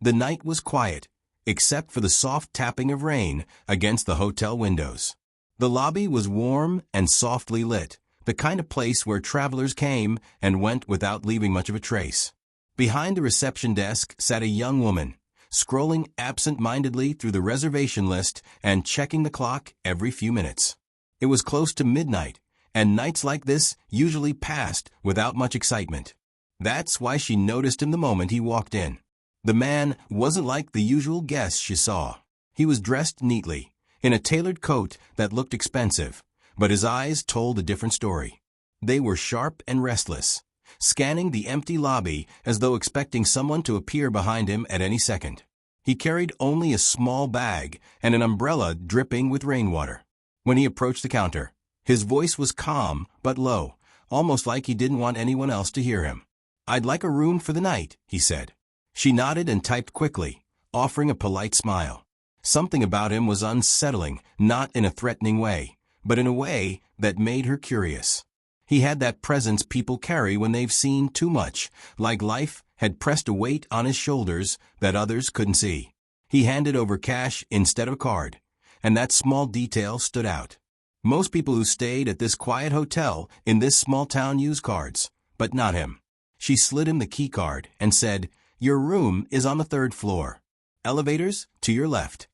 The night was quiet, except for the soft tapping of rain against the hotel windows. The lobby was warm and softly lit, the kind of place where travelers came and went without leaving much of a trace. Behind the reception desk sat a young woman, scrolling absent-mindedly through the reservation list and checking the clock every few minutes. It was close to midnight, and nights like this usually passed without much excitement. That's why she noticed him the moment he walked in. The man wasn't like the usual guests she saw. He was dressed neatly, in a tailored coat that looked expensive, but his eyes told a different story. They were sharp and restless, scanning the empty lobby as though expecting someone to appear behind him at any second. He carried only a small bag and an umbrella dripping with rainwater. When he approached the counter, his voice was calm but low, almost like he didn't want anyone else to hear him. "I'd like a room for the night," he said. She nodded and typed quickly, offering a polite smile. Something about him was unsettling, not in a threatening way, but in a way that made her curious. He had that presence people carry when they've seen too much, like life had pressed a weight on his shoulders that others couldn't see. He handed over cash instead of a card, and that small detail stood out. Most people who stayed at this quiet hotel in this small town use cards, but not him. She slid him the key card and said, "Your room is on the 3rd floor. Elevators to your left."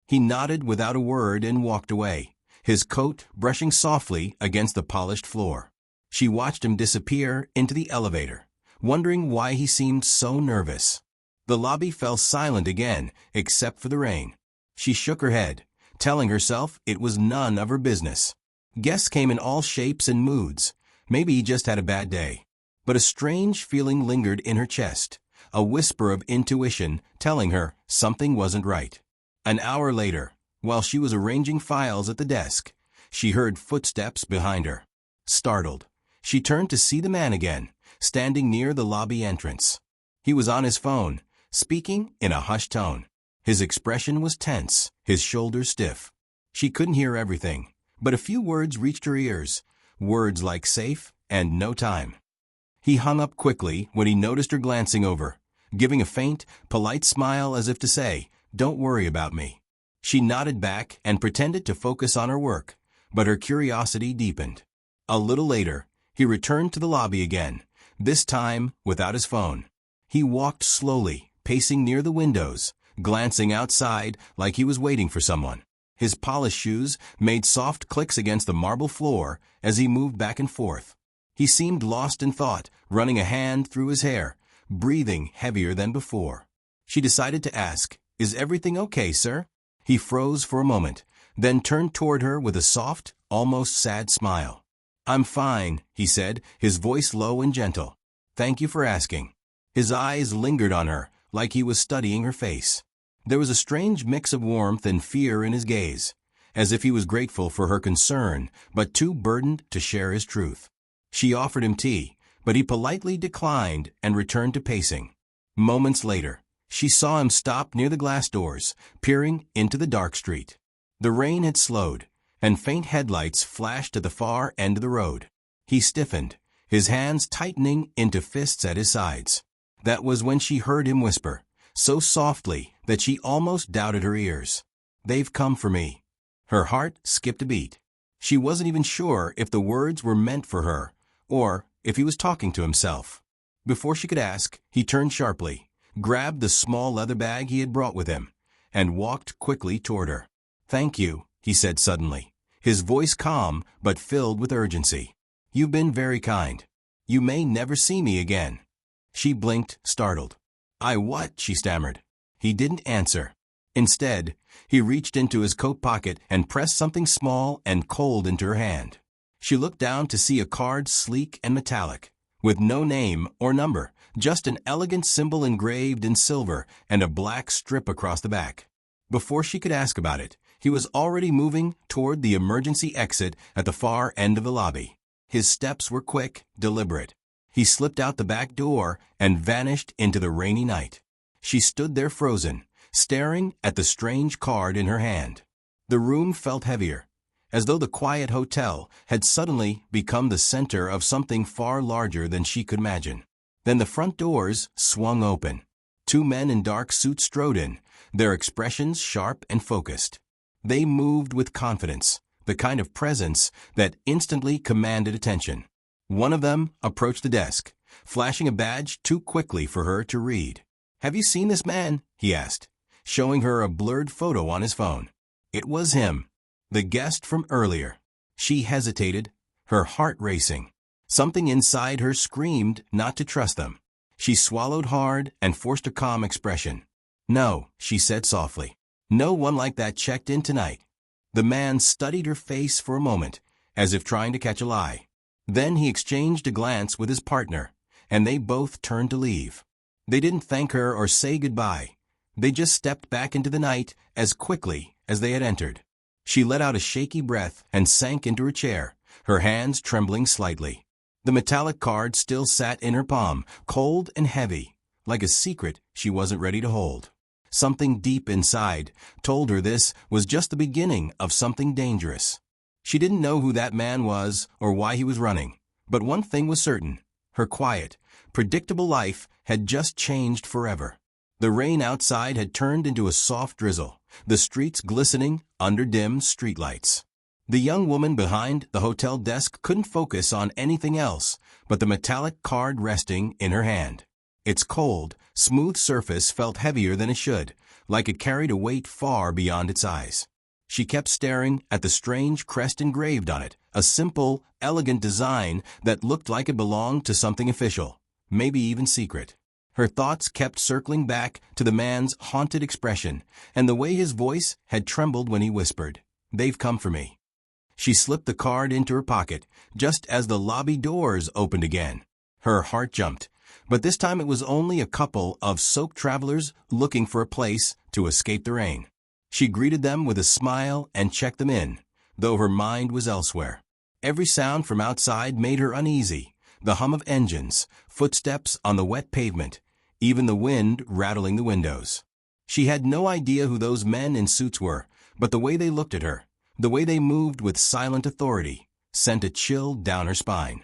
He nodded without a word and walked away, his coat brushing softly against the polished floor. She watched him disappear into the elevator, wondering why he seemed so nervous. The lobby fell silent again, except for the rain. She shook her head, telling herself it was none of her business. Guests came in all shapes and moods. Maybe he just had a bad day. But a strange feeling lingered in her chest, a whisper of intuition telling her something wasn't right. An hour later, while she was arranging files at the desk, she heard footsteps behind her. Startled, she turned to see the man again, standing near the lobby entrance. He was on his phone, speaking in a hushed tone. His expression was tense, his shoulders stiff. She couldn't hear everything, but a few words reached her ears, words like safe and no time. He hung up quickly when he noticed her glancing over, giving a faint, polite smile as if to say, "Don't worry about me." She nodded back and pretended to focus on her work, but her curiosity deepened. A little later, he returned to the lobby again, this time without his phone. He walked slowly, pacing near the windows, glancing outside like he was waiting for someone. His polished shoes made soft clicks against the marble floor as he moved back and forth. He seemed lost in thought, running a hand through his hair, breathing heavier than before. She decided to ask, "Is everything okay, sir?" He froze for a moment, then turned toward her with a soft, almost sad smile. "I'm fine," he said, his voice low and gentle. "Thank you for asking." His eyes lingered on her, like he was studying her face. There was a strange mix of warmth and fear in his gaze, as if he was grateful for her concern, but too burdened to share his truth. She offered him tea, but he politely declined and returned to pacing. Moments later, she saw him stop near the glass doors, peering into the dark street. The rain had slowed, and faint headlights flashed at the far end of the road. He stiffened, his hands tightening into fists at his sides. That was when she heard him whisper, so softly that she almost doubted her ears, "They've come for me." Her heart skipped a beat. She wasn't even sure if the words were meant for her, or if he was talking to himself. Before she could ask, he turned sharply, grabbed the small leather bag he had brought with him, and walked quickly toward her. "Thank you," he said suddenly, his voice calm but filled with urgency. "You've been very kind. You may never see me again." She blinked, startled. "I what?" she stammered. He didn't answer. Instead, he reached into his coat pocket and pressed something small and cold into her hand. She looked down to see a card sleek and metallic, with no name or number, just an elegant symbol engraved in silver and a black strip across the back. Before she could ask about it, he was already moving toward the emergency exit at the far end of the lobby. His steps were quick, deliberate. He slipped out the back door and vanished into the rainy night. She stood there frozen, staring at the strange card in her hand. The room felt heavier, as though the quiet hotel had suddenly become the center of something far larger than she could imagine. Then the front doors swung open. Two men in dark suits strode in, their expressions sharp and focused. They moved with confidence, the kind of presence that instantly commanded attention. One of them approached the desk, flashing a badge too quickly for her to read. "Have you seen this man?" he asked, showing her a blurred photo on his phone. It was him, the guest from earlier. She hesitated, her heart racing. Something inside her screamed not to trust them. She swallowed hard and forced a calm expression. "No," she said softly. "No one like that checked in tonight." The man studied her face for a moment, as if trying to catch a lie. Then he exchanged a glance with his partner, and they both turned to leave. They didn't thank her or say goodbye. They just stepped back into the night as quickly as they had entered. She let out a shaky breath and sank into her chair, her hands trembling slightly. The metallic card still sat in her palm, cold and heavy, like a secret she wasn't ready to hold. Something deep inside told her this was just the beginning of something dangerous. She didn't know who that man was or why he was running, but one thing was certain: her quiet, predictable life had just changed forever. The rain outside had turned into a soft drizzle, the streets glistening under dim streetlights. The young woman behind the hotel desk couldn't focus on anything else but the metallic card resting in her hand. Its cold, smooth surface felt heavier than it should, like it carried a weight far beyond its eyes. She kept staring at the strange crest engraved on it, a simple, elegant design that looked like it belonged to something official, maybe even secret. Her thoughts kept circling back to the man's haunted expression and the way his voice had trembled when he whispered, "They've come for me." She slipped the card into her pocket just as the lobby doors opened again. Her heart jumped, but this time it was only a couple of soaked travelers looking for a place to escape the rain. She greeted them with a smile and checked them in, though her mind was elsewhere. Every sound from outside made her uneasy: the hum of engines, footsteps on the wet pavement, even the wind rattling the windows. She had no idea who those men in suits were, but the way they looked at her, the way they moved with silent authority, sent a chill down her spine.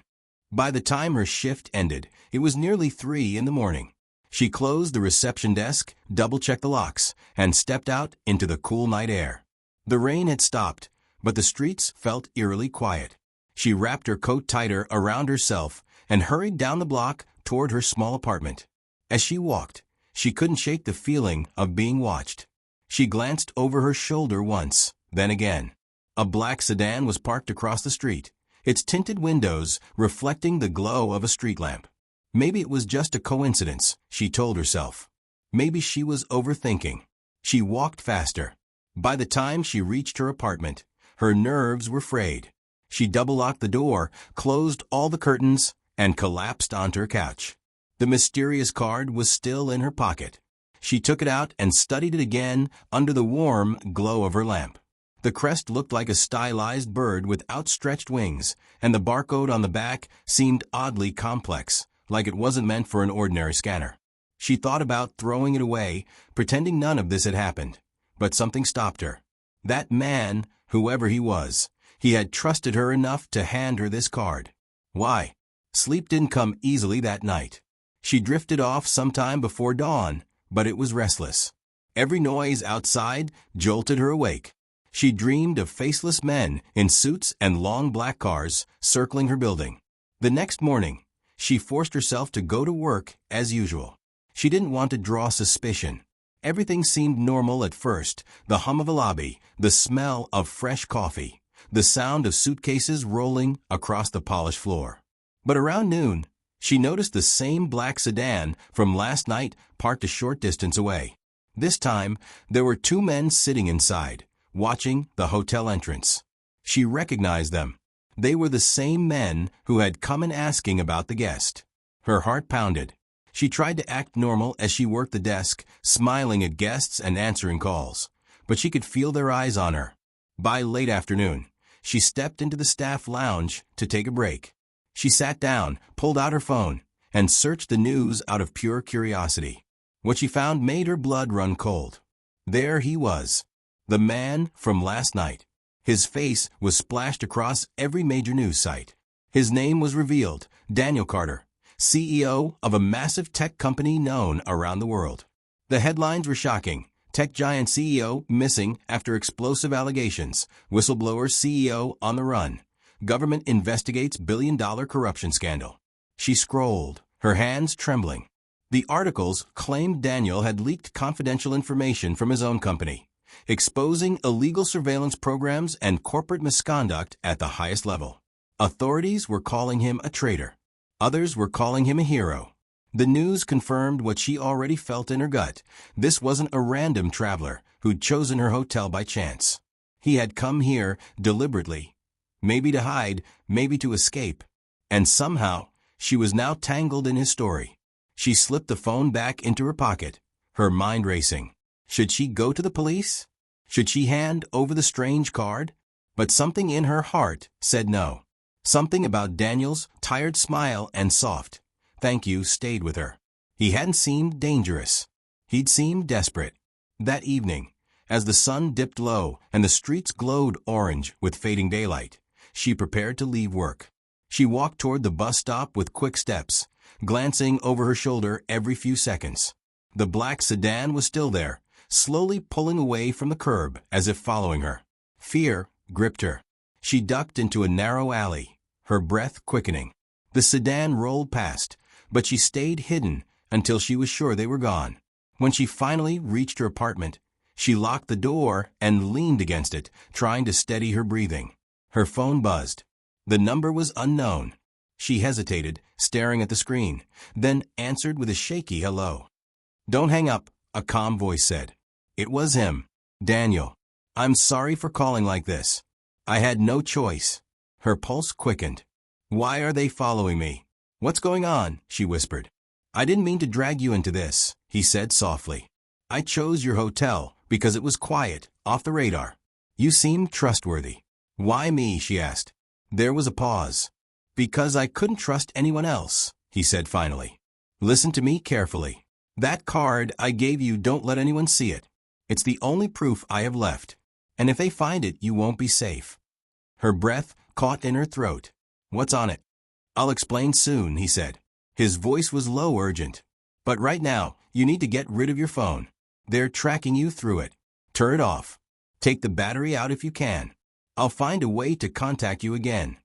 By the time her shift ended, it was nearly 3 in the morning. She closed the reception desk, double-checked the locks, and stepped out into the cool night air. The rain had stopped, but the streets felt eerily quiet. She wrapped her coat tighter around herself and hurried down the block toward her small apartment. As she walked, she couldn't shake the feeling of being watched. She glanced over her shoulder once, then again. A black sedan was parked across the street, its tinted windows reflecting the glow of a street lamp. Maybe it was just a coincidence, she told herself. Maybe she was overthinking. She walked faster. By the time she reached her apartment, her nerves were frayed. She double-locked the door, closed all the curtains, and collapsed onto her couch. The mysterious card was still in her pocket. She took it out and studied it again under the warm glow of her lamp. The crest looked like a stylized bird with outstretched wings, and the barcode on the back seemed oddly complex, like it wasn't meant for an ordinary scanner. She thought about throwing it away, pretending none of this had happened, but something stopped her. That man, whoever he was, he had trusted her enough to hand her this card. Why? Sleep didn't come easily that night. She drifted off sometime before dawn, but it was restless. Every noise outside jolted her awake. She dreamed of faceless men in suits and long black cars circling her building. The next morning, she forced herself to go to work as usual. She didn't want to draw suspicion. Everything seemed normal at first: the hum of a lobby, the smell of fresh coffee, the sound of suitcases rolling across the polished floor. But around noon, she noticed the same black sedan from last night parked a short distance away. This time, there were 2 men sitting inside, watching the hotel entrance. She recognized them. They were the same men who had come in asking about the guest. Her heart pounded. She tried to act normal as she worked the desk, smiling at guests and answering calls, but she could feel their eyes on her. By late afternoon, she stepped into the staff lounge to take a break. She sat down, pulled out her phone, and searched the news out of pure curiosity. What she found made her blood run cold. There he was, the man from last night. His face was splashed across every major news site. His name was revealed: Daniel Carter, CEO of a massive tech company known around the world. The headlines were shocking. Tech giant CEO missing after explosive allegations. Whistleblower CEO on the run. Government investigates billion-dollar corruption scandal. She scrolled, her hands trembling. The articles claimed Daniel had leaked confidential information from his own company, exposing illegal surveillance programs and corporate misconduct at the highest level. Authorities were calling him a traitor. Others were calling him a hero. The news confirmed what she already felt in her gut. This wasn't a random traveler who'd chosen her hotel by chance. He had come here deliberately, maybe to hide, maybe to escape. And somehow, she was now tangled in his story. She slipped the phone back into her pocket, her mind racing. Should she go to the police? Should she hand over the strange card? But something in her heart said no. Something about Daniel's tired smile and soft "thank you" stayed with her. He hadn't seemed dangerous. He'd seemed desperate. That evening, as the sun dipped low and the streets glowed orange with fading daylight, she prepared to leave work. She walked toward the bus stop with quick steps, glancing over her shoulder every few seconds. The black sedan was still there, slowly pulling away from the curb as if following her. Fear gripped her. She ducked into a narrow alley, her breath quickening. The sedan rolled past, but she stayed hidden until she was sure they were gone. When she finally reached her apartment, she locked the door and leaned against it, trying to steady her breathing. Her phone buzzed. The number was unknown. She hesitated, staring at the screen, then answered with a shaky hello. "Don't hang up," a calm voice said. It was him, Daniel. "I'm sorry for calling like this. I had no choice." Her pulse quickened. "Why are they following me? What's going on?" she whispered. "I didn't mean to drag you into this," he said softly. "I chose your hotel because it was quiet, off the radar. You seemed trustworthy." "Why me?" she asked. There was a pause. "Because I couldn't trust anyone else," he said finally. "Listen to me carefully. That card I gave you, don't let anyone see it. It's the only proof I have left. And if they find it, you won't be safe." Her breath caught in her throat. "What's on it?" "I'll explain soon," he said. His voice was low, urgent. "But right now, you need to get rid of your phone. They're tracking you through it. Turn it off. Take the battery out if you can. I'll find a way to contact you again."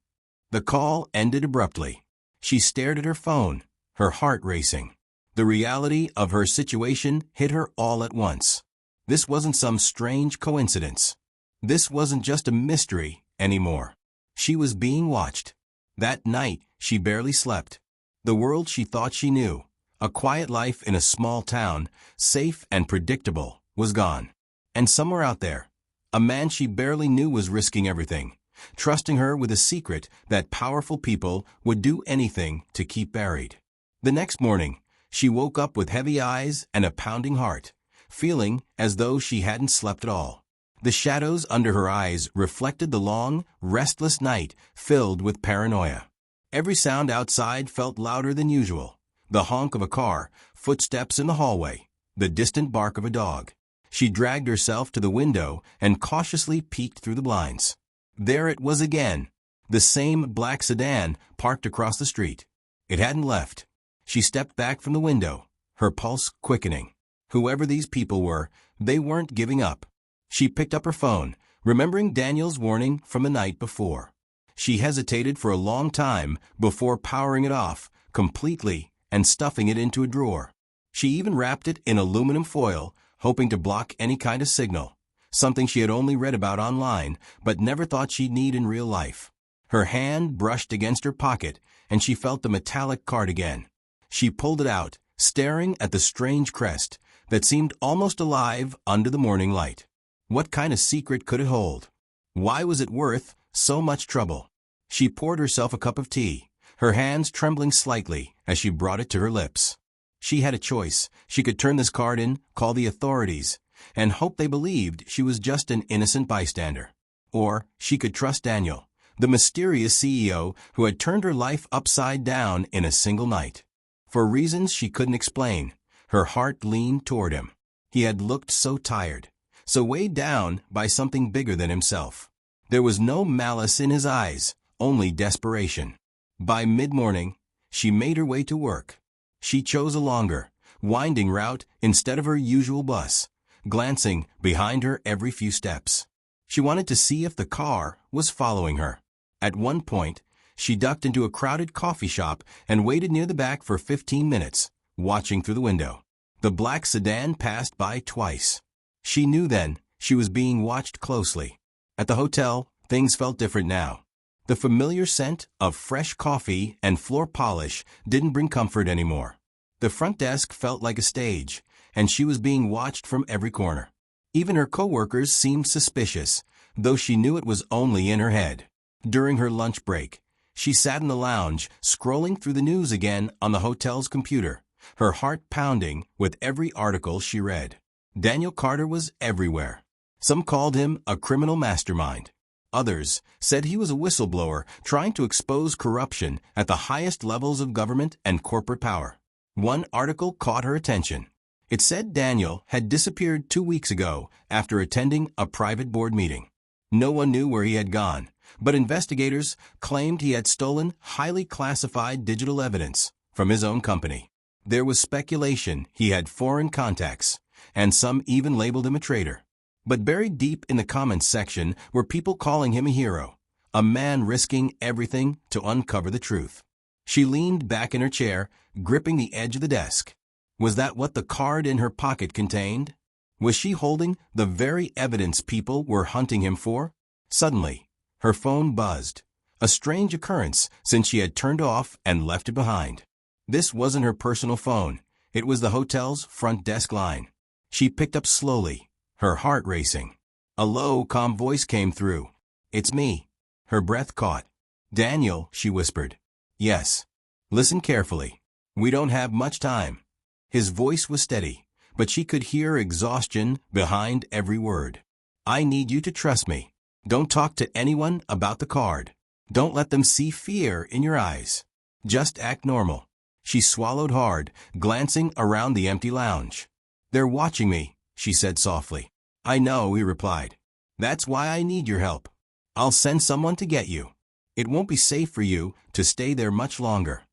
The call ended abruptly. She stared at her phone, her heart racing. The reality of her situation hit her all at once. This wasn't some strange coincidence. This wasn't just a mystery anymore. She was being watched. That night, she barely slept. The world she thought she knew, a quiet life in a small town, safe and predictable, was gone. And somewhere out there, a man she barely knew was risking everything, trusting her with a secret that powerful people would do anything to keep buried. The next morning, she woke up with heavy eyes and a pounding heart, feeling as though she hadn't slept at all. The shadows under her eyes reflected the long, restless night filled with paranoia. Every sound outside felt louder than usual. The honk of a car, footsteps in the hallway, the distant bark of a dog. She dragged herself to the window and cautiously peeked through the blinds. There it was again, the same black sedan parked across the street. It hadn't left. She stepped back from the window, her pulse quickening. Whoever these people were, they weren't giving up. She picked up her phone, remembering Daniel's warning from the night before. She hesitated for a long time before powering it off completely and stuffing it into a drawer. She even wrapped it in aluminum foil, hoping to block any kind of signal, something she had only read about online but never thought she'd need in real life. Her hand brushed against her pocket, and she felt the metallic card again. She pulled it out, staring at the strange crest that seemed almost alive under the morning light. What kind of secret could it hold? Why was it worth so much trouble? She poured herself a cup of tea, her hands trembling slightly as she brought it to her lips. She had a choice. She could turn this card in, call the authorities, and hope they believed she was just an innocent bystander. Or she could trust Daniel, the mysterious CEO who had turned her life upside down in a single night. For reasons she couldn't explain, her heart leaned toward him. He had looked so tired, so weighed down by something bigger than himself. There was no malice in his eyes, only desperation. By mid-morning, she made her way to work. She chose a longer, winding route instead of her usual bus, glancing behind her every few steps. She wanted to see if the car was following her. At one point, she ducked into a crowded coffee shop and waited near the back for 15 minutes, watching through the window. The black sedan passed by twice. She knew then she was being watched closely. At the hotel, things felt different now. The familiar scent of fresh coffee and floor polish didn't bring comfort anymore. The front desk felt like a stage, and she was being watched from every corner. Even her coworkers seemed suspicious, though she knew it was only in her head. During her lunch break, she sat in the lounge, scrolling through the news again on the hotel's computer, her heart pounding with every article she read. Daniel Carter was everywhere. Some called him a criminal mastermind. Others said he was a whistleblower trying to expose corruption at the highest levels of government and corporate power. One article caught her attention. It said Daniel had disappeared 2 weeks ago after attending a private board meeting. No one knew where he had gone, but investigators claimed he had stolen highly classified digital evidence from his own company. There was speculation he had foreign contacts, and some even labeled him a traitor. But buried deep in the comments section were people calling him a hero, a man risking everything to uncover the truth. She leaned back in her chair, gripping the edge of the desk. Was that what the card in her pocket contained? Was she holding the very evidence people were hunting him for? Suddenly, her phone buzzed, a strange occurrence since she had turned off and left it behind. This wasn't her personal phone. It was the hotel's front desk line. She picked up slowly, her heart racing. A low, calm voice came through. "It's me." Her breath caught. "Daniel," she whispered. "Yes. Listen carefully. We don't have much time." His voice was steady, but she could hear exhaustion behind every word. "I need you to trust me. Don't talk to anyone about the card. Don't let them see fear in your eyes. Just act normal." She swallowed hard, glancing around the empty lounge. "They're watching me," she said softly. "I know," he replied. "That's why I need your help. I'll send someone to get you. It won't be safe for you to stay there much longer."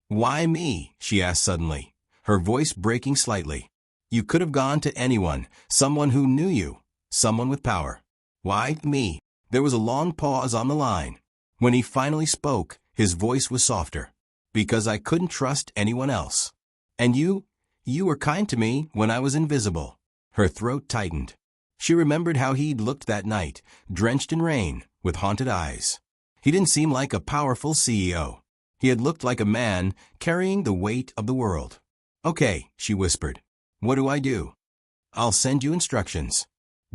"Why me?" she asked suddenly, her voice breaking slightly. "You could have gone to anyone, someone who knew you, someone with power." "Why me?" There was a long pause on the line. When he finally spoke, his voice was softer. "Because I couldn't trust anyone else. And you were kind to me when I was invisible." Her throat tightened. She remembered how he'd looked that night, drenched in rain, with haunted eyes. He didn't seem like a powerful CEO. He had looked like a man carrying the weight of the world. "Okay," she whispered. "What do I do?" "I'll send you instructions.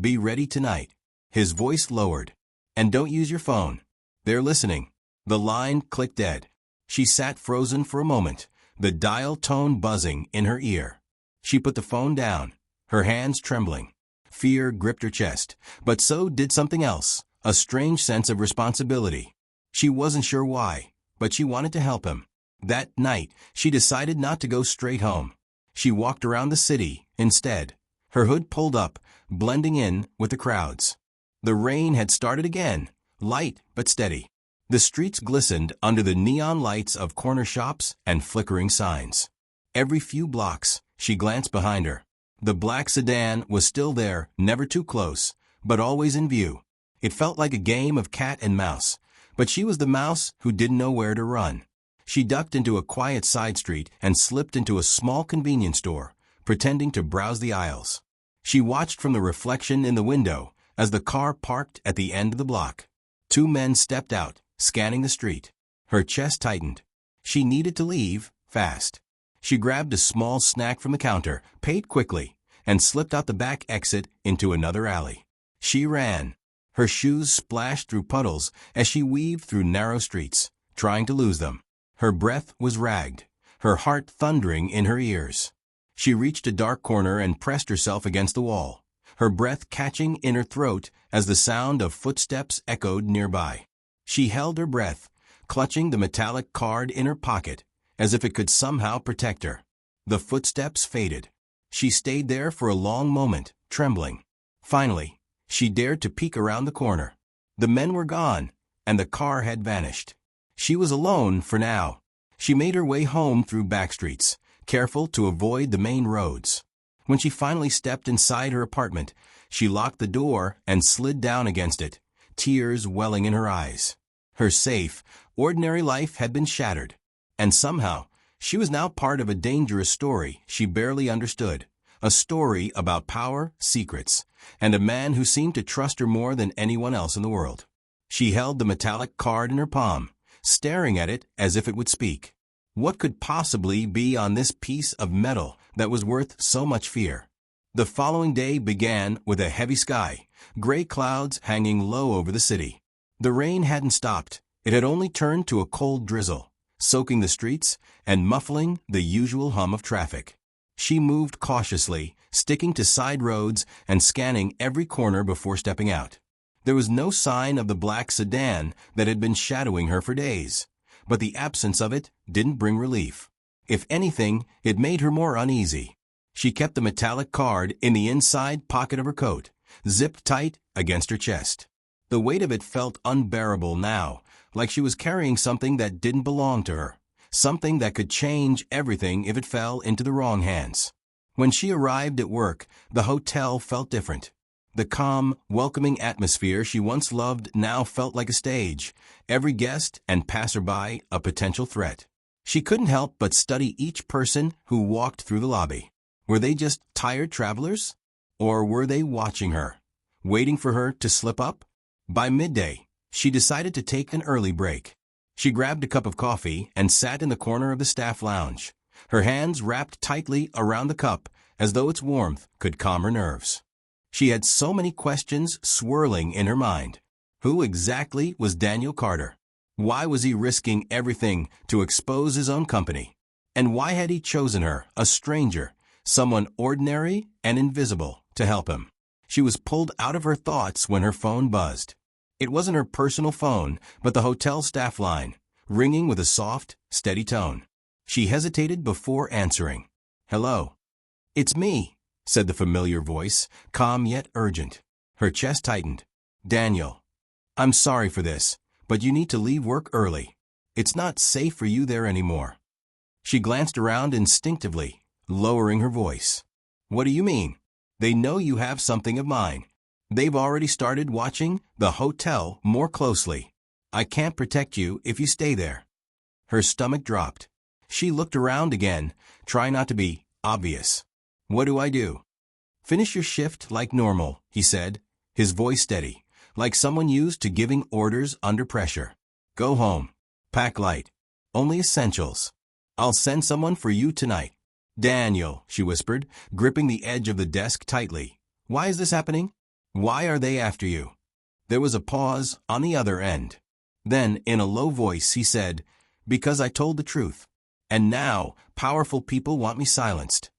Be ready tonight." His voice lowered. "And don't use your phone. They're listening." The line clicked dead. She sat frozen for a moment, the dial tone buzzing in her ear. She put the phone down, her hands trembling. Fear gripped her chest, but so did something else, a strange sense of responsibility. She wasn't sure why, but she wanted to help him. That night, she decided not to go straight home. She walked around the city instead, her hood pulled up, blending in with the crowds. The rain had started again, light but steady. The streets glistened under the neon lights of corner shops and flickering signs. Every few blocks, she glanced behind her. The black sedan was still there, never too close, but always in view. It felt like a game of cat and mouse, but she was the mouse who didn't know where to run. She ducked into a quiet side street and slipped into a small convenience store, pretending to browse the aisles. She watched from the reflection in the window as the car parked at the end of the block. 2 men stepped out, scanning the street. Her chest tightened. She needed to leave, fast. She grabbed a small snack from the counter, paid quickly, and slipped out the back exit into another alley. She ran. Her shoes splashed through puddles as she weaved through narrow streets, trying to lose them. Her breath was ragged, her heart thundering in her ears. She reached a dark corner and pressed herself against the wall, her breath catching in her throat as the sound of footsteps echoed nearby. She held her breath, clutching the metallic card in her pocket, as if it could somehow protect her. The footsteps faded. She stayed there for a long moment, trembling. Finally, she dared to peek around the corner. The men were gone, and the car had vanished. She was alone for now. She made her way home through back streets, careful to avoid the main roads. When she finally stepped inside her apartment, she locked the door and slid down against it, tears welling in her eyes. Her safe, ordinary life had been shattered, and somehow she was now part of a dangerous story she barely understood, a story about power, secrets, and a man who seemed to trust her more than anyone else in the world. She held the metallic card in her palm, staring at it as if it would speak. What could possibly be on this piece of metal that was worth so much fear? The following day began with a heavy sky, gray clouds hanging low over the city. The rain hadn't stopped. It had only turned to a cold drizzle, soaking the streets and muffling the usual hum of traffic. She moved cautiously, sticking to side roads and scanning every corner before stepping out. There was no sign of the black sedan that had been shadowing her for days, but the absence of it didn't bring relief. If anything, it made her more uneasy. She kept the metallic card in the inside pocket of her coat, zipped tight against her chest. The weight of it felt unbearable now, like she was carrying something that didn't belong to her, something that could change everything if it fell into the wrong hands. When she arrived at work, the hotel felt different. The calm, welcoming atmosphere she once loved now felt like a stage, every guest and passerby a potential threat. She couldn't help but study each person who walked through the lobby. Were they just tired travelers? Or were they watching her, waiting for her to slip up? By midday, she decided to take an early break. She grabbed a cup of coffee and sat in the corner of the staff lounge, her hands wrapped tightly around the cup as though its warmth could calm her nerves. She had so many questions swirling in her mind. Who exactly was Daniel Carter? Why was he risking everything to expose his own company? And why had he chosen her, a stranger, someone ordinary and invisible, to help him? She was pulled out of her thoughts when her phone buzzed. It wasn't her personal phone, but the hotel staff line, ringing with a soft, steady tone. She hesitated before answering. "Hello." "It's me," said the familiar voice, calm yet urgent. Her chest tightened. "Daniel, I'm sorry for this, but you need to leave work early. It's not safe for you there anymore." She glanced around instinctively, lowering her voice. "What do you mean? They know you have something of mine. They've already started watching the hotel more closely. I can't protect you if you stay there." Her stomach dropped. She looked around again, trying not to be obvious. "What do I do?" "Finish your shift like normal," he said, his voice steady, like someone used to giving orders under pressure. "Go home. Pack light. Only essentials. I'll send someone for you tonight." "Daniel," she whispered, gripping the edge of the desk tightly. "Why is this happening? Why are they after you?" There was a pause on the other end. Then, in a low voice, he said, "Because I told the truth. And now, powerful people want me silenced."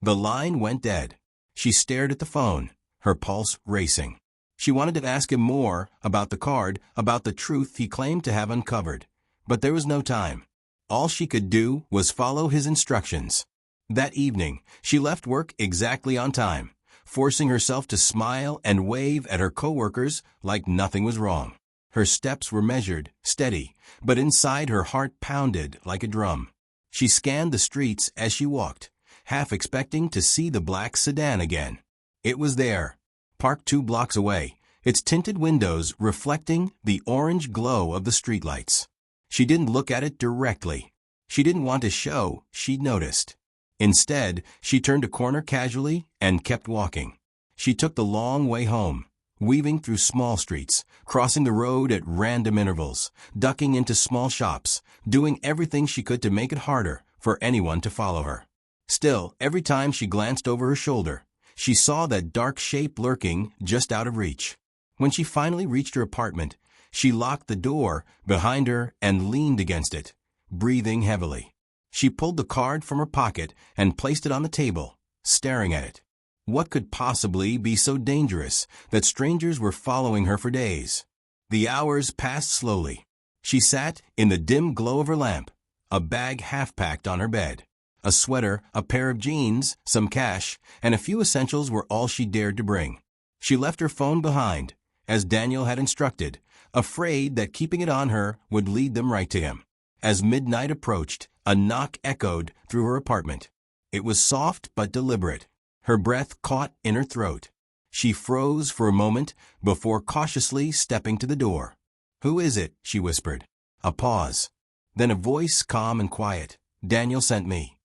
The line went dead. She stared at the phone, her pulse racing. She wanted to ask him more about the card, about the truth he claimed to have uncovered. But there was no time. All she could do was follow his instructions. That evening, she left work exactly on time, forcing herself to smile and wave at her coworkers like nothing was wrong. Her steps were measured, steady, but inside her heart pounded like a drum. She scanned the streets as she walked, half expecting to see the black sedan again. It was there, parked 2 blocks away, its tinted windows reflecting the orange glow of the streetlights. She didn't look at it directly. She didn't want to show she'd noticed. Instead, she turned a corner casually and kept walking. She took the long way home, weaving through small streets, crossing the road at random intervals, ducking into small shops, doing everything she could to make it harder for anyone to follow her. Still, every time she glanced over her shoulder, she saw that dark shape lurking just out of reach. When she finally reached her apartment, she locked the door behind her and leaned against it, breathing heavily. She pulled the card from her pocket and placed it on the table, staring at it. What could possibly be so dangerous that strangers were following her for days? The hours passed slowly. She sat in the dim glow of her lamp, a bag half-packed on her bed. A sweater, a pair of jeans, some cash, and a few essentials were all she dared to bring. She left her phone behind, as Daniel had instructed, afraid that keeping it on her would lead them right to him. As midnight approached, a knock echoed through her apartment. It was soft but deliberate. Her breath caught in her throat. She froze for a moment before cautiously stepping to the door. "Who is it?" she whispered. A pause. Then a voice calm and quiet. "Daniel sent me."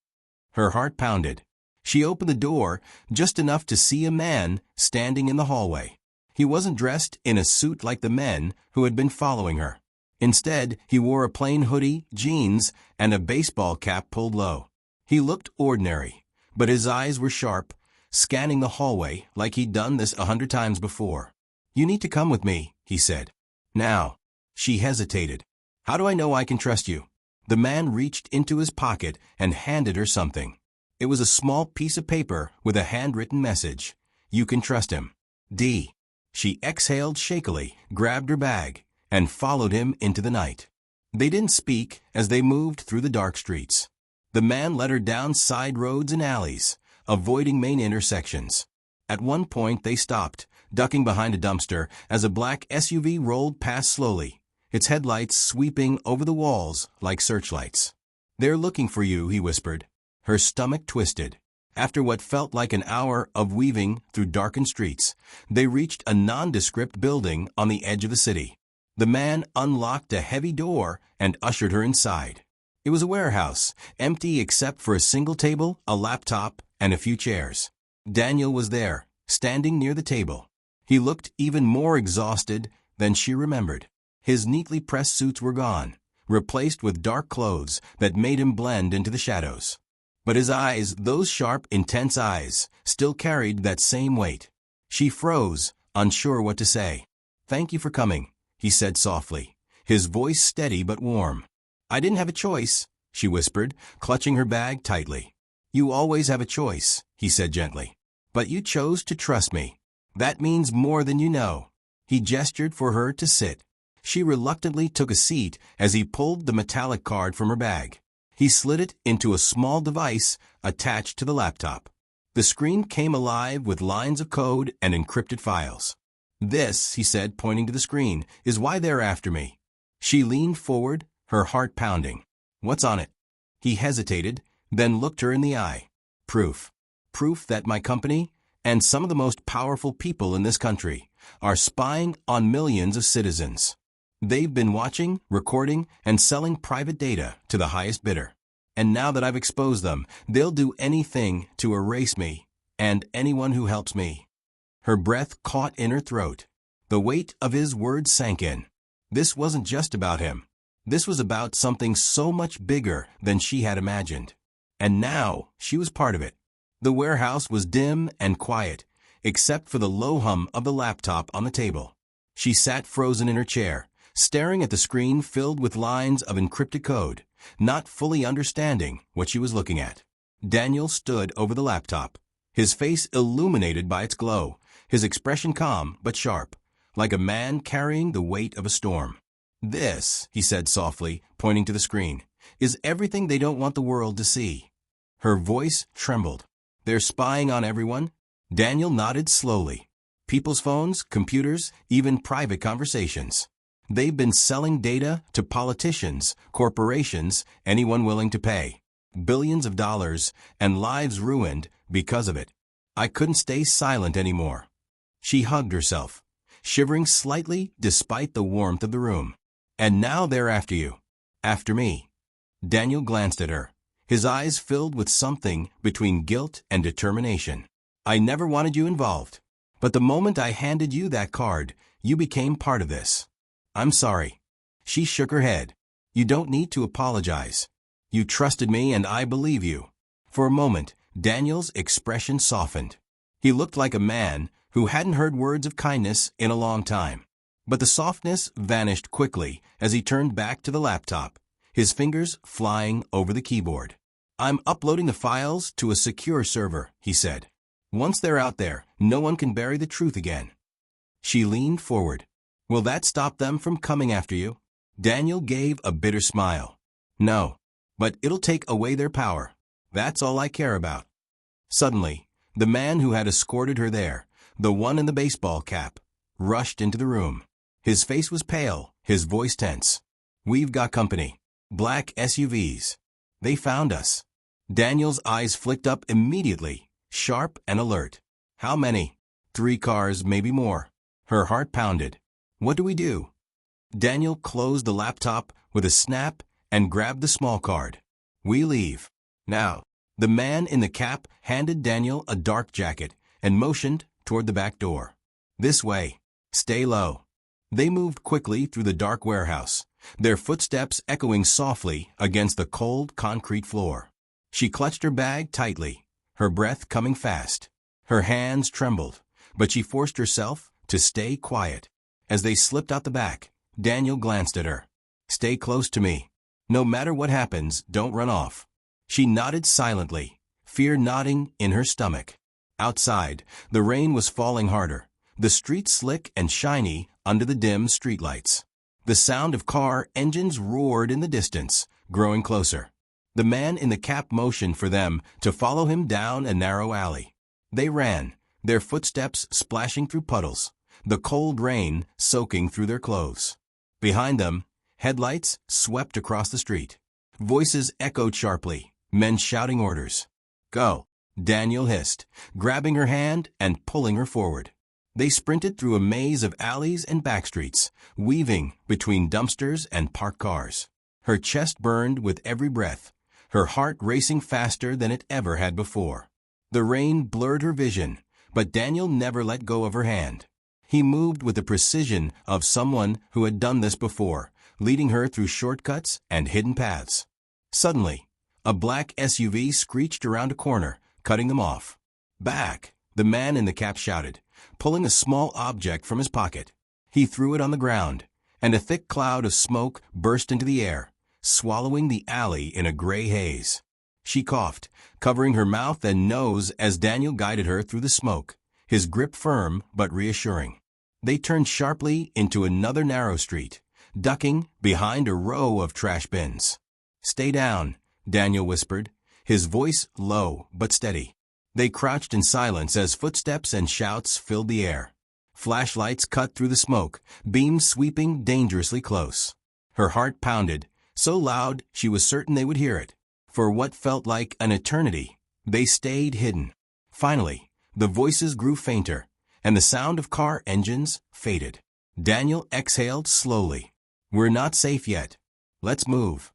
Her heart pounded. She opened the door just enough to see a man standing in the hallway. He wasn't dressed in a suit like the men who had been following her. Instead, he wore a plain hoodie, jeans, and a baseball cap pulled low. He looked ordinary, but his eyes were sharp, scanning the hallway like he'd done this 100 times before. "You need to come with me," he said. "Now." She hesitated. "How do I know I can trust you?" The man reached into his pocket and handed her something. It was a small piece of paper with a handwritten message. "You can trust him. D." She exhaled shakily, grabbed her bag, and followed him into the night. They didn't speak as they moved through the dark streets. The man led her down side roads and alleys, avoiding main intersections. At one point they stopped, ducking behind a dumpster as a black SUV rolled past slowly, its headlights sweeping over the walls like searchlights. "They're looking for you," he whispered. Her stomach twisted. After what felt like an hour of weaving through darkened streets, they reached a nondescript building on the edge of the city. The man unlocked a heavy door and ushered her inside. It was a warehouse, empty except for a single table, a laptop, and a few chairs. Daniel was there, standing near the table. He looked even more exhausted than she remembered. His neatly pressed suits were gone, replaced with dark clothes that made him blend into the shadows. But his eyes, those sharp, intense eyes, still carried that same weight. She froze, unsure what to say. "Thank you for coming," he said softly, his voice steady but warm. "I didn't have a choice," she whispered, clutching her bag tightly. "You always have a choice," he said gently. "But you chose to trust me. That means more than you know." He gestured for her to sit. She reluctantly took a seat as he pulled the metallic card from her bag. He slid it into a small device attached to the laptop. The screen came alive with lines of code and encrypted files. "This," he said, pointing to the screen, "is why they're after me." She leaned forward, her heart pounding. "What's on it?" He hesitated, then looked her in the eye. "Proof. Proof that my company, and some of the most powerful people in this country, are spying on millions of citizens. They've been watching, recording, and selling private data to the highest bidder. And now that I've exposed them, they'll do anything to erase me, and anyone who helps me." Her breath caught in her throat. The weight of his words sank in. This wasn't just about him. This was about something so much bigger than she had imagined. And now she was part of it. The warehouse was dim and quiet, except for the low hum of the laptop on the table. She sat frozen in her chair, staring at the screen filled with lines of encrypted code, not fully understanding what she was looking at. Daniel stood over the laptop, his face illuminated by its glow, his expression calm but sharp, like a man carrying the weight of a storm. "This," he said softly, pointing to the screen, "is everything they don't want the world to see." Her voice trembled. "They're spying on everyone?" Daniel nodded slowly. "People's phones, computers, even private conversations. They've been selling data to politicians, corporations, anyone willing to pay. Billions of dollars and lives ruined because of it. I couldn't stay silent anymore." She hugged herself, shivering slightly despite the warmth of the room. "And now they're after you. After me." Daniel glanced at her, his eyes filled with something between guilt and determination. "I never wanted you involved. But the moment I handed you that card, you became part of this. I'm sorry." She shook her head. "You don't need to apologize. You trusted me and I believe you." For a moment, Daniel's expression softened. He looked like a man who hadn't heard words of kindness in a long time. But the softness vanished quickly as he turned back to the laptop, his fingers flying over the keyboard. "I'm uploading the files to a secure server," he said. "Once they're out there, no one can bury the truth again." She leaned forward. "Will that stop them from coming after you?" Daniel gave a bitter smile. "No, but it'll take away their power. That's all I care about." Suddenly, the man who had escorted her there, the one in the baseball cap, rushed into the room. His face was pale, his voice tense. "We've got company. Black SUVs. They found us." Daniel's eyes flicked up immediately, sharp and alert. How many? 3 cars, maybe more. Her heart pounded. What do we do? Daniel closed the laptop with a snap and grabbed the small card. We leave. Now. The man in the cap handed Daniel a dark jacket and motioned toward the back door. This way. Stay low. They moved quickly through the dark warehouse, their footsteps echoing softly against the cold concrete floor. She clutched her bag tightly, her breath coming fast. Her hands trembled, but she forced herself to stay quiet. As they slipped out the back, Daniel glanced at her. Stay close to me. No matter what happens, don't run off. She nodded silently, fear knotting in her stomach. Outside, the rain was falling harder, the streets slick and shiny under the dim streetlights. The sound of car engines roared in the distance, growing closer. The man in the cap motioned for them to follow him down a narrow alley. They ran, their footsteps splashing through puddles, the cold rain soaking through their clothes. Behind them, headlights swept across the street. Voices echoed sharply, men shouting orders. Go, Daniel hissed, grabbing her hand and pulling her forward. They sprinted through a maze of alleys and backstreets, weaving between dumpsters and parked cars. Her chest burned with every breath, her heart racing faster than it ever had before. The rain blurred her vision, but Daniel never let go of her hand. He moved with the precision of someone who had done this before, leading her through shortcuts and hidden paths. Suddenly, a black SUV screeched around a corner, cutting them off. Back, the man in the cap shouted, pulling a small object from his pocket. He threw it on the ground, and a thick cloud of smoke burst into the air, swallowing the alley in a gray haze. She coughed, covering her mouth and nose as Daniel guided her through the smoke, his grip firm but reassuring. They turned sharply into another narrow street, ducking behind a row of trash bins. Stay down, Daniel whispered, his voice low but steady. They crouched in silence as footsteps and shouts filled the air. Flashlights cut through the smoke, beams sweeping dangerously close. Her heart pounded, so loud she was certain they would hear it. For what felt like an eternity, they stayed hidden. Finally, the voices grew fainter, and the sound of car engines faded. Daniel exhaled slowly. We're not safe yet. Let's move.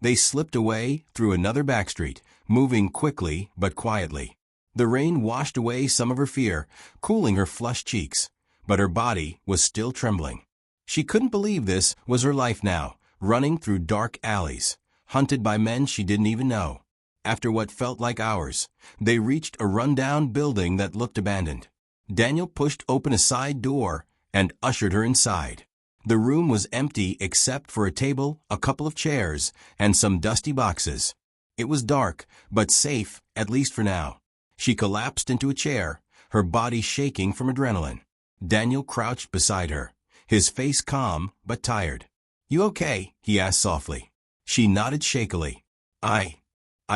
They slipped away through another backstreet, moving quickly but quietly. The rain washed away some of her fear, cooling her flushed cheeks, but her body was still trembling. She couldn't believe this was her life now, running through dark alleys, hunted by men she didn't even know. After what felt like hours, they reached a rundown building that looked abandoned. Daniel pushed open a side door and ushered her inside. The room was empty except for a table, a couple of chairs, and some dusty boxes. It was dark, but safe, at least for now. She collapsed into a chair, her body shaking from adrenaline. Daniel crouched beside her, his face calm but tired. You okay? He asked softly. She nodded shakily. I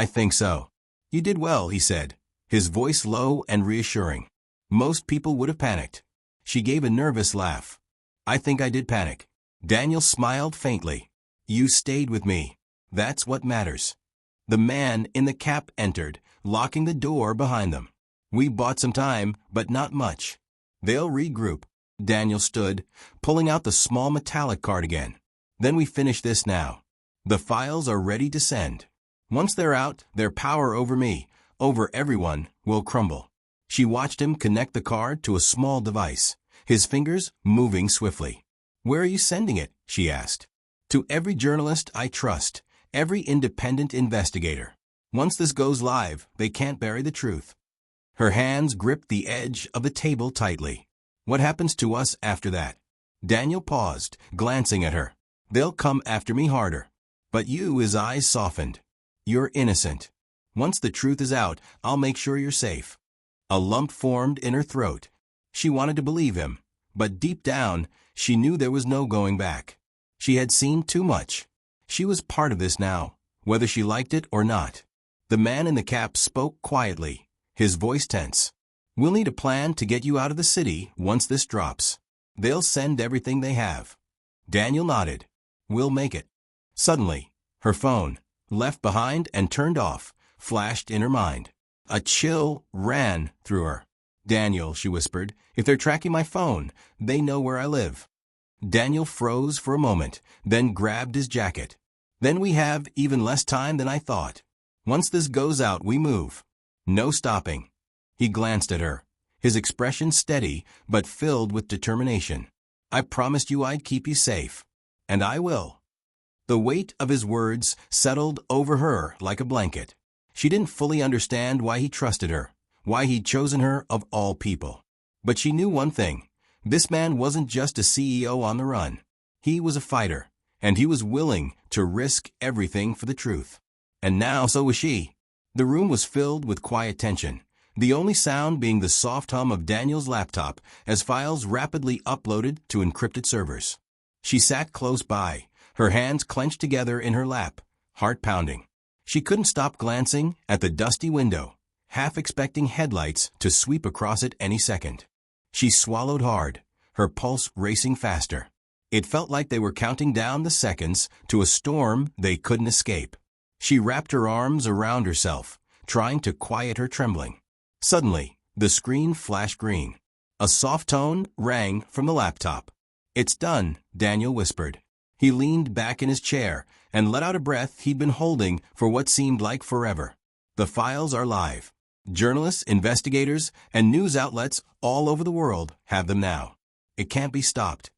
think so. You did well, he said, his voice low and reassuring. Most people would have panicked. She gave a nervous laugh. I think I did panic. Daniel smiled faintly. You stayed with me. That's what matters. The man in the cap entered, locking the door behind them. We bought some time, but not much. They'll regroup. Daniel stood, pulling out the small metallic card again. Then we finish this now. The files are ready to send. Once they're out, their power over me, over everyone, will crumble. She watched him connect the card to a small device, his fingers moving swiftly. Where are you sending it? She asked. To every journalist I trust, every independent investigator. Once this goes live, they can't bury the truth. Her hands gripped the edge of the table tightly. What happens to us after that? Daniel paused, glancing at her. They'll come after me harder. But you, his eyes softened. You're innocent. Once the truth is out, I'll make sure you're safe. A lump formed in her throat. She wanted to believe him, but deep down, she knew there was no going back. She had seen too much. She was part of this now, whether she liked it or not. The man in the cap spoke quietly, his voice tense. We'll need a plan to get you out of the city once this drops. They'll send everything they have. Daniel nodded. We'll make it. Suddenly, her phone, left behind and turned off, flashed in her mind. A chill ran through her. "Daniel," she whispered, "if they're tracking my phone, they know where I live." Daniel froze for a moment, then grabbed his jacket. "Then we have even less time than I thought. Once this goes out, we move. No stopping." He glanced at her, his expression steady but filled with determination. "I promised you I'd keep you safe. And I will." The weight of his words settled over her like a blanket. She didn't fully understand why he trusted her, why he'd chosen her of all people. But she knew one thing. This man wasn't just a CEO on the run. He was a fighter, and he was willing to risk everything for the truth. And now so was she. The room was filled with quiet tension, the only sound being the soft hum of Daniel's laptop as files rapidly uploaded to encrypted servers. She sat close by, her hands clenched together in her lap, heart pounding. She couldn't stop glancing at the dusty window, half expecting headlights to sweep across it any second. She swallowed hard, her pulse racing faster. It felt like they were counting down the seconds to a storm they couldn't escape. She wrapped her arms around herself, trying to quiet her trembling. Suddenly, the screen flashed green. A soft tone rang from the laptop. "It's done," Daniel whispered. He leaned back in his chair and let out a breath he'd been holding for what seemed like forever. "The files are live. Journalists, investigators, and news outlets all over the world have them now. It can't be stopped."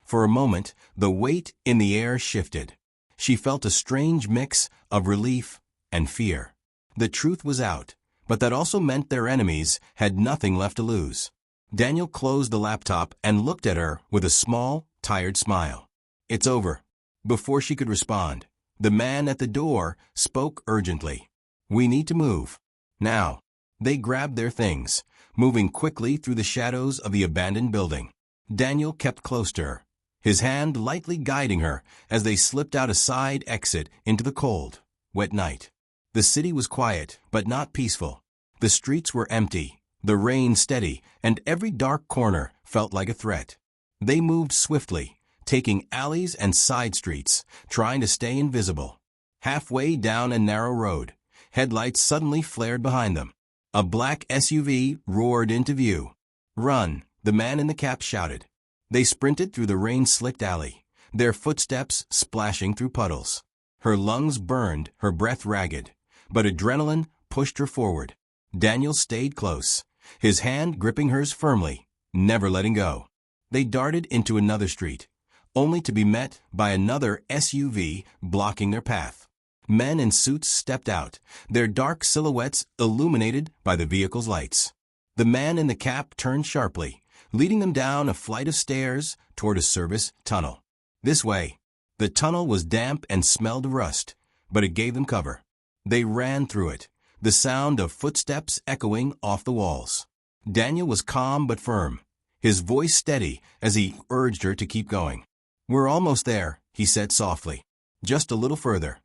For a moment, the weight in the air shifted. She felt a strange mix of relief and fear. The truth was out, but that also meant their enemies had nothing left to lose. Daniel closed the laptop and looked at her with a small, tired smile. "It's over." Before she could respond, the man at the door spoke urgently. "We need to move. Now." They grabbed their things, moving quickly through the shadows of the abandoned building. Daniel kept close to her, his hand lightly guiding her as they slipped out a side exit into the cold, wet night. The city was quiet, but not peaceful. The streets were empty, the rain steady, and every dark corner felt like a threat. They moved swiftly, taking alleys and side streets, trying to stay invisible. Halfway down a narrow road, headlights suddenly flared behind them. A black SUV roared into view. "Run," the man in the cap shouted. They sprinted through the rain-slicked alley, their footsteps splashing through puddles. Her lungs burned, her breath ragged, but adrenaline pushed her forward. Daniel stayed close, his hand gripping hers firmly, never letting go. They darted into another street, only to be met by another SUV blocking their path. Men in suits stepped out, their dark silhouettes illuminated by the vehicle's lights. The man in the cap turned sharply, leading them down a flight of stairs toward a service tunnel. "This way." The tunnel was damp and smelled of rust, but it gave them cover. They ran through it, the sound of footsteps echoing off the walls. Daniel was calm but firm, his voice steady as he urged her to keep going. "We're almost there," he said softly. "Just a little further."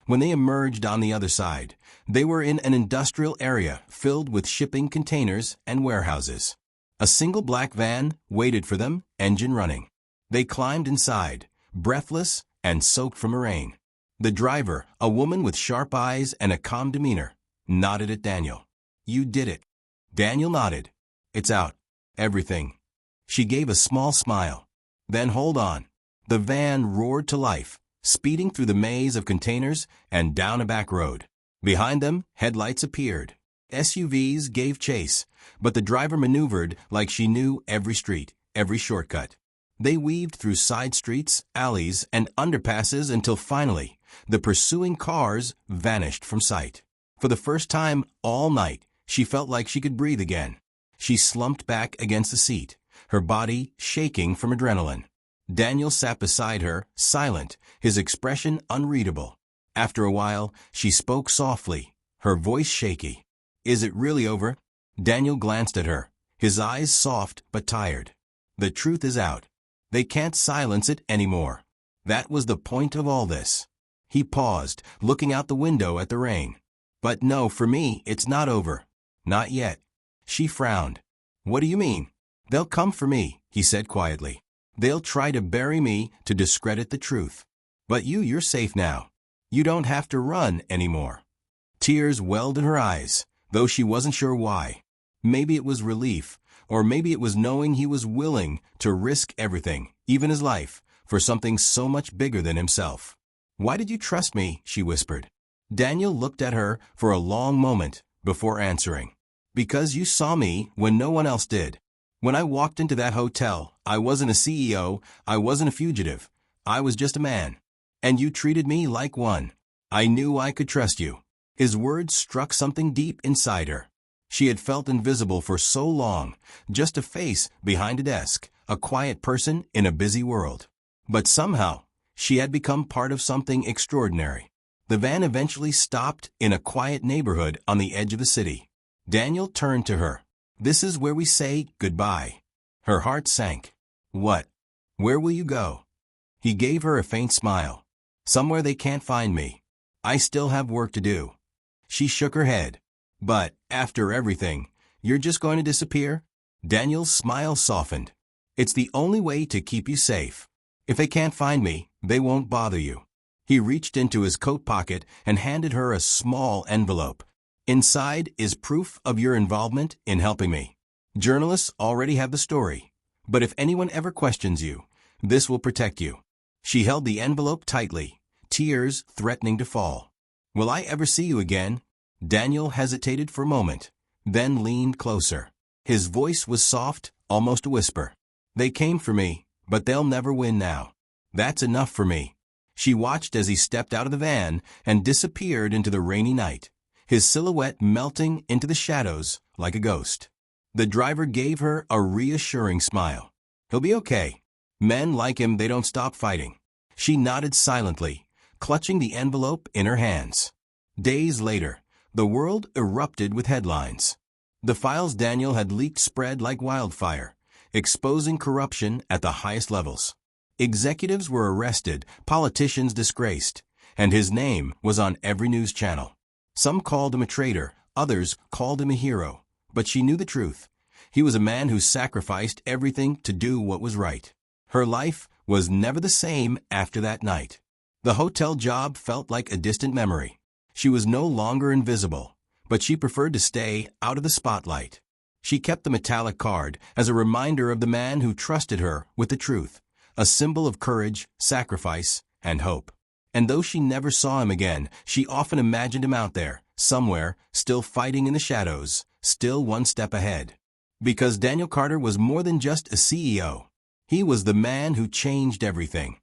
When they emerged on the other side, they were in an industrial area filled with shipping containers and warehouses. A single black van waited for them, engine running. They climbed inside, breathless and soaked from the rain. The driver, a woman with sharp eyes and a calm demeanor, nodded at Daniel. "You did it." Daniel nodded. "It's out. Everything." She gave a small smile. "Then hold on." The van roared to life, speeding through the maze of containers and down a back road. Behind them, headlights appeared. SUVs gave chase, but the driver maneuvered like she knew every street, every shortcut. They weaved through side streets, alleys, and underpasses until finally, the pursuing cars vanished from sight. For the first time all night, she felt like she could breathe again. She slumped back against the seat, her body shaking from adrenaline. Daniel sat beside her, silent, his expression unreadable. After a while, she spoke softly, her voice shaky. "Is it really over?" Daniel glanced at her, his eyes soft but tired. "The truth is out. They can't silence it anymore. That was the point of all this." He paused, looking out the window at the rain. "But no, for me, it's not over. Not yet." She frowned. "What do you mean?" "They'll come for me," he said quietly. "They'll try to bury me to discredit the truth. But you're safe now. You don't have to run anymore." Tears welled in her eyes, though she wasn't sure why. Maybe it was relief, or maybe it was knowing he was willing to risk everything, even his life, for something so much bigger than himself. "Why did you trust me?" she whispered. Daniel looked at her for a long moment before answering. "Because you saw me when no one else did. When I walked into that hotel, I wasn't a CEO, I wasn't a fugitive. I was just a man. And you treated me like one. I knew I could trust you." His words struck something deep inside her. She had felt invisible for so long, just a face behind a desk, a quiet person in a busy world. But somehow, she had become part of something extraordinary. The van eventually stopped in a quiet neighborhood on the edge of the city. Daniel turned to her. "This is where we say goodbye." Her heart sank. "What? Where will you go?" He gave her a faint smile. "Somewhere they can't find me. I still have work to do." She shook her head. "But, after everything, you're just going to disappear?" Daniel's smile softened. "It's the only way to keep you safe. If they can't find me, they won't bother you." He reached into his coat pocket and handed her a small envelope. "Inside is proof of your involvement in helping me. Journalists already have the story, but if anyone ever questions you, this will protect you." She held the envelope tightly, tears threatening to fall. "Will I ever see you again?" Daniel hesitated for a moment, then leaned closer. His voice was soft, almost a whisper. "They came for me, but they'll never win now. That's enough for me." She watched as he stepped out of the van and disappeared into the rainy night, his silhouette melting into the shadows like a ghost. The driver gave her a reassuring smile. "He'll be okay. Men like him, they don't stop fighting." She nodded silently, clutching the envelope in her hands. Days later, the world erupted with headlines. The files Daniel had leaked spread like wildfire, exposing corruption at the highest levels. Executives were arrested, politicians disgraced, and his name was on every news channel. Some called him a traitor, others called him a hero, but she knew the truth. He was a man who sacrificed everything to do what was right. Her life was never the same after that night. The hotel job felt like a distant memory. She was no longer invisible, but she preferred to stay out of the spotlight. She kept the metallic card as a reminder of the man who trusted her with the truth, a symbol of courage, sacrifice, and hope. And though she never saw him again, she often imagined him out there, somewhere, still fighting in the shadows, still one step ahead. Because Daniel Carter was more than just a CEO. He was the man who changed everything.